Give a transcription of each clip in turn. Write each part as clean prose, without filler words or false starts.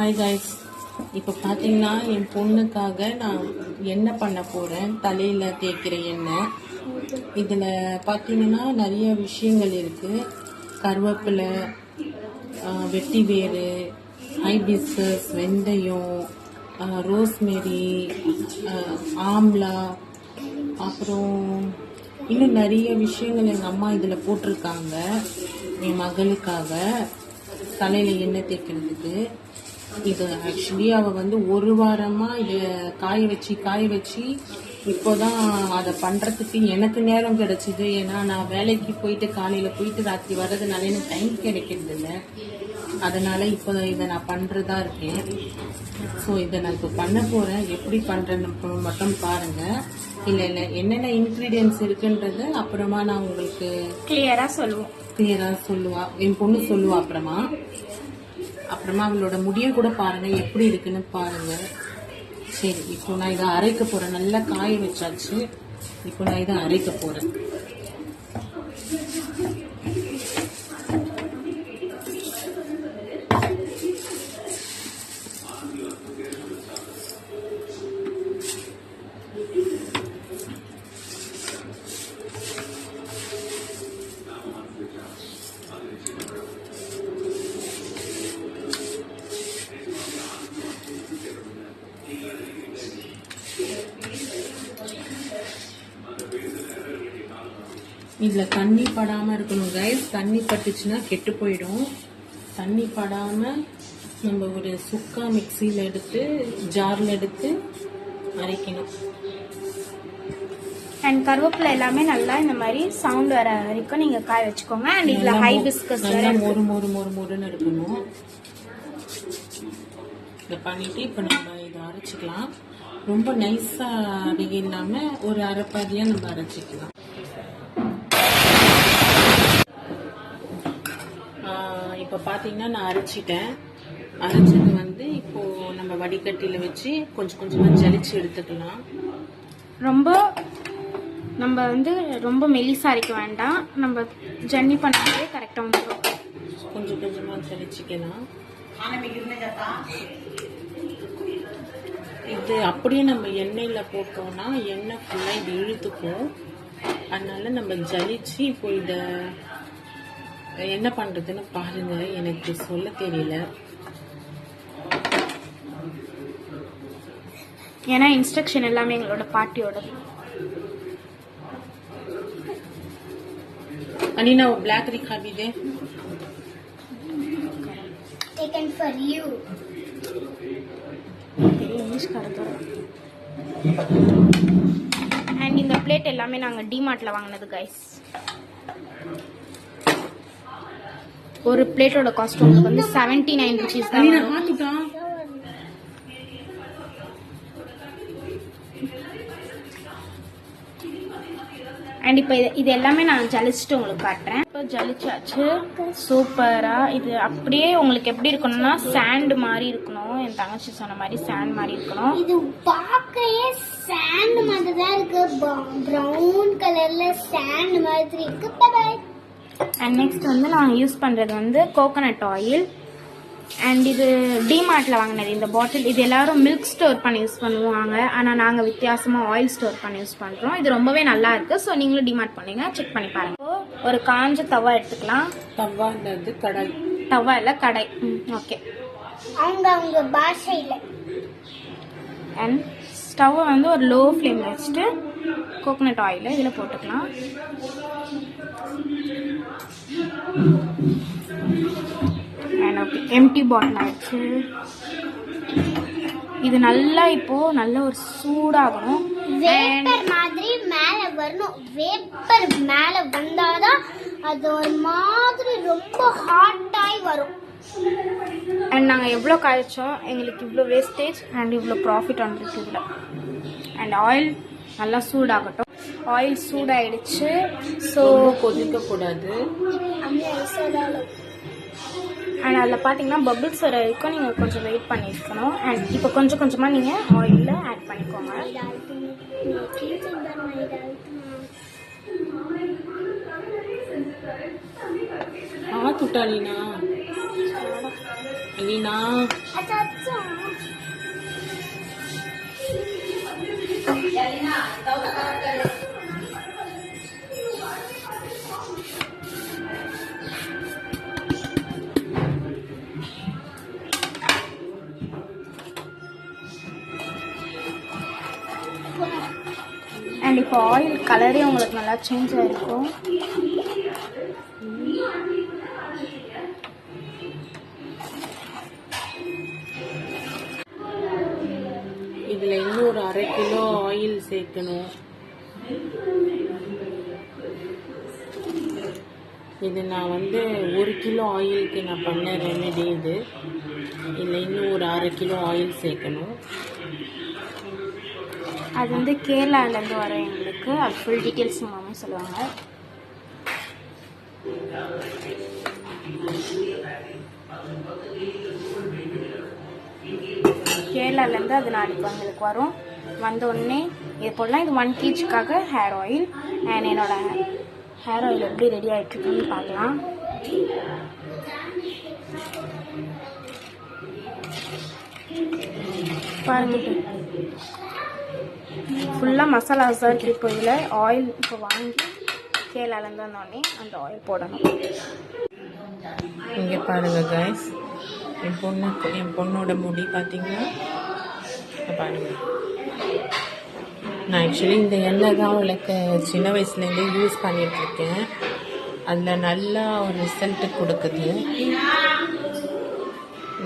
Hi guys, இப்போ பார்த்தீங்கன்னா என் பொண்ணுக்காக நான் எண்ணெய் பண்ண போகிறேன். தலையில் தேய்க்கிற எண்ணெய். இதில் பார்த்தீங்கன்னா நிறைய விஷயங்கள் இருக்குது. கருவேப்பிலை, வெட்டி வேறு, ஹைபிஸ்கஸ், வெந்தயம், ரோஸ்மெரி, ஆம்லா, அப்புறம் இன்னும் நிறைய விஷயங்கள் எங்கள் அம்மா இதில் போட்டிருக்காங்க என் மகளுக்காக தலையில் எண்ணெய் தேய்க்கிறதுக்கு. இது ஆக்சுவலி அவள் ஒரு வாரமாக இதை காய வச்சு இப்போதான் அதை பண்ணுறதுக்கு எனக்கு நேரம் கிடைச்சிது. ஏன்னா நான் வேலைக்கு போயிட்டு காலையில் போயிட்டு ராத்திரி வர்றதுனால எனக்கு டைம் கிடைக்கிறது இல்லை. அதனால் இப்போ இதை நான் பண்ணுறதா இருக்கேன். ஸோ இதை நான் இப்போ பண்ண போகிறேன். எப்படி பண்ணுறேன்னு மட்டும் பாருங்கள். இல்லை என்னென்ன இன்க்ரீடியன்ஸ் இருக்குன்றது அப்புறமா நான் உங்களுக்கு கிளியராக சொல்லுவா. என் பொண்ணு சொல்லுவா. அப்புறமா அவளோட முடிய கூட பாருங்க எப்படி இருக்குன்னு பாருங்க. சரி, இப்போ நான் இதை அரைக்க போறேன். நல்லா காய வச்சாச்சு. இப்போ நான் இதை அரைக்க போறேன். இதில் தண்ணி படாமல் இருக்கணும் கைஸ். தண்ணி பட்டுச்சுன்னா கெட்டு போயிடும். தண்ணி படாமல் நம்ம ஒரு சுக்கா மிக்சியில் எடுத்து ஜாரில் எடுத்து அரைக்கணும். அண்ட் கருவேப்பிலை எல்லாமே நல்லா இந்த மாதிரி சவுண்ட் வர வரைக்கும் நீங்கள் காய வச்சுக்கோங்க. அண்ட் இதில் ஹைபிஸ்கஸ் நல்லா மொறுன்னு இருக்கணும். இதை பண்ணிவிட்டு இப்போ நம்ம இதை அரைச்சிக்கலாம். ரொம்ப நைஸாக அரைக்க இல்லாமல் ஒரு அரைப்பாதியாக நம்ம அரைச்சிக்கலாம். இப்போ பார்த்தீங்கன்னா நான் அரைச்சிட்டேன். அரைச்சது இப்போ நம்ம வடிகட்டியில் வச்சு கொஞ்சம் கொஞ்சமாக ஜலிச்சு எடுத்துக்கலாம். ரொம்ப மெலிசா அரைக்க வேண்டாம். நம்ம ஜன்னி பண்ணாலே கரெக்டாக வந்துடும். கொஞ்சம் கொஞ்சமாக ஜலிச்சிக்கலாம். இது அப்படியே நம்ம எண்ணெயில் போட்டோம்னா எண்ணெய் ஃபுல்லாக இது இழுத்துக்கும். அதனால நம்ம ஜலிச்சு இப்போ இதை என்ன பண்றதுன்னு பாருங்க. எனக்கு சொல்ல தெரியல. ஏன்னா இன்ஸ்ட்ரக்ஷன் எல்லாமே எங்களோட பாட்டியோட. अनीना वो ब्लैक दिखा भी दे. Taken for you. English and இந்த பிளேட் எல்லாமே நாங்க டிமார்ட்ல வாங்குனது கைஸ். ஒரு பிளேட்டோட காஸ்ட் உங்களுக்கு 79 rupees தான். அண்ட் இப்போ இது எல்லாமே நான் ஜலிச்சுட்டு உங்களுக்கு காட்டுறேன். இப்போ ஜலிச்சாச்சு. சூப்பரா. இது அப்படியே உங்களுக்கு எப்படி இருக்கணும்னா சாண்ட் மாதிரி இருக்கணும். என் தங்கச்சி சொன்ன மாதிரி சாண்ட் மாதிரி இருக்கணும். இது பார்க்கவே சாண்ட் மாதிரி தான் இருக்கு. பிரவுன் கலர்ல சாண்ட் மாதிரி இருக்கு. பை. அண்ட் நெக்ஸ்ட் நான் யூஸ் பண்ணுறது கோகோனட் ஆயில். அண்ட் இது டிமார்ட்டில் வாங்கினது இந்த பாட்டில். இது எல்லாரும் மில்க் ஸ்டோர் பண்ணி யூஸ் பண்ணுவாங்க. ஆனால் நாங்கள் வித்தியாசமாக ஆயில் ஸ்டோர் பண்ணி யூஸ் பண்ணுறோம். இது ரொம்பவே நல்லா இருக்கு. ஸோ நீங்களும் டிமார்ட் பண்ணீங்க, செக் பண்ணி பாருங்க. ஒரு காஞ்ச தவா எடுத்துக்கலாம். தவா இல்லை, கடை. ஓகே. அவங்க பாஷையில். அண்ட் ஸ்டவ்வை ஒரு லோ ஃப்ளேம் வச்சுட்டு கோகோனட் ஆயிலை இதில் போட்டுக்கலாம். எம்டி பாட்டில் ஆயிடுச்சு. இது நல்லா நல்ல ஒரு சூடாகணும். வேப்பர் மாதிரி மேலே வரணும். வேப்பர் மேலே வந்தாதான் அது ஒரு மாதிரி ரொம்ப ஹாட்டாகி வரும். அண்ட் நாங்கள் எவ்வளோ காய்ச்சோம், எங்களுக்கு இவ்வளோ வேஸ்டேஜ் அண்ட் இவ்வளோ ப்ராஃபிட் வந்துருக்கு இதில். அண்ட் ஆயில் நல்லா சூடாகட்டும். ஆயில் சூடாயிடுச்சு. ஸோ கொதிக்கக்கூடாது. அண்ட் அதில் பார்த்தீங்கன்னா பபிள்ஸ் வர வரைக்கும் நீங்கள் கொஞ்சம் வெயிட் பண்ணியிருக்கணும். அண்ட் இப்போ கொஞ்சம் கொஞ்சமாக நீங்கள் ஆயிலில் ஆட் பண்ணிக்கோங்க. ஆத்துட்டாலினா லீனா அச்சா அச்சா. அண்ட் இப்போ ஆயில் கலரே உங்களுக்கு நல்லா சேஞ்ச் ஆகிருக்கும். இதில் இன்னும் ஒரு 1/2 கிலோ ஆயில் சேர்க்கணும். இது நான் 1 கிலோ ஆயிலுக்கு நான் பண்ண ரெமெடி இது. இதில் இன்னும் ஒரு 1/2 கிலோ ஆயில் சேர்க்கணும். அது கேரளாலேருந்து வரும் எங்களுக்கு. அது ஃபுல் டீட்டெயில்ஸ் மாமா சொல்லுவாங்க. கேரளாலேருந்து அது நாளைக்கு எங்களுக்கு வரும். வந்தோடனே இது போடலாம். இது 1 kgக்காக ஹேர் ஆயில். அண்ட் என்னோட ஹேர் ஆயில் எப்படி ரெடி ஆகிட்டுருக்குன்னு பார்க்கலாம். பாருங்க, ஃபுல்லாக மசாலாஸ் தான் இருக்குது. இப்போ இதில் ஆயில் இப்போ வாங்கி கேரளாலேருந்து வந்தோடனே அந்த ஆயில் போடணும். இங்கே பாருங்கள் கைஸ், என் பொண்ணோட முடி பார்த்தீங்கன்னா பாருங்கள். நான் ஆக்சுவலி இந்த எண்ணெய் தான் அவளுக்கு சின்ன வயசுலேருந்தே யூஸ் பண்ணிகிட்ருக்கேன். அதில் நல்லா ஒரு ரிசல்ட்டு கொடுக்குது.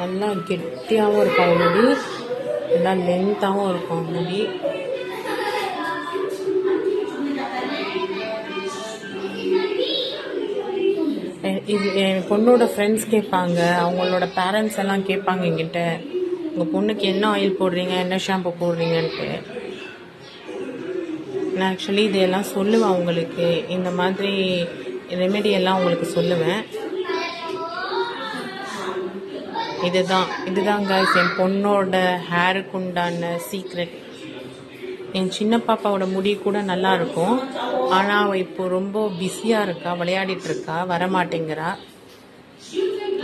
நல்லா கெட்டியாகவும் இருக்கும் முடி, நல்லா லென்த்தாகவும் இருக்கும் முடி. இது என் பொண்ணோட ஃப்ரெண்ட்ஸ் கேட்பாங்க, அவங்களோட பேரண்ட்ஸ் எல்லாம் கேட்பாங்க என்கிட்ட, உங்கள் பொண்ணுக்கு என்ன ஆயில் போடுறீங்க, என்ன ஷாம்பு போடுறீங்கன்ட்டு. நான் ஆக்சுவலி இதெல்லாம் சொல்லுவேன் அவங்களுக்கு, இந்த மாதிரி ரெமெடி எல்லாம் உங்களுக்கு சொல்லுவேன். இதுதான் கைஸ் என் பொண்ணோட ஹேருக்கு உண்டான சீக்ரெட். என் சின்ன பாப்பாவோட முடி கூட நல்லா இருக்கும், ஆனால் அவள் இப்போ ரொம்ப பிஸியாக இருக்கா, விளையாடிட்டு இருக்கா, வரமாட்டேங்கிறா.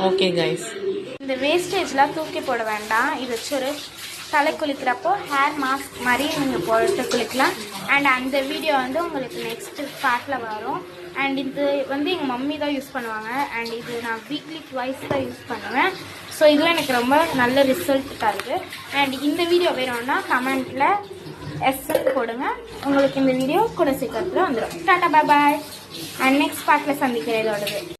ஓகே கைஸ், இந்த வேஸ்டேஜ்லாம் தூக்கி போட வேண்டாம். இது வச்சு ஒரு தலை குளிக்கிறப்போ ஹேர் மாஸ்க் மாதிரி நீங்கள் போட்டு குளிக்கலாம். அண்ட் அந்த வீடியோ உங்களுக்கு நெக்ஸ்ட் பார்ட்டில் வரும். அண்ட் இது எங்கள் மம்மி தான் யூஸ் பண்ணுவாங்க. அண்ட் இது நான் வீக்லி ட்வைஸ் தான் யூஸ் பண்ணுவேன். ஸோ இதுவும் எனக்கு ரொம்ப நல்ல ரிசல்ட் தருது. அண்ட் இந்த வீடியோ வேணும்னா கமெண்ட்டில் எஸ்ன்னு போடுங்க. உங்களுக்கு இந்த வீடியோ கூட சீக்கிரத்தில் வந்துடும். Tata bye bye. And next பார்ட்டில் சந்திக்கிறேன் இதோடது.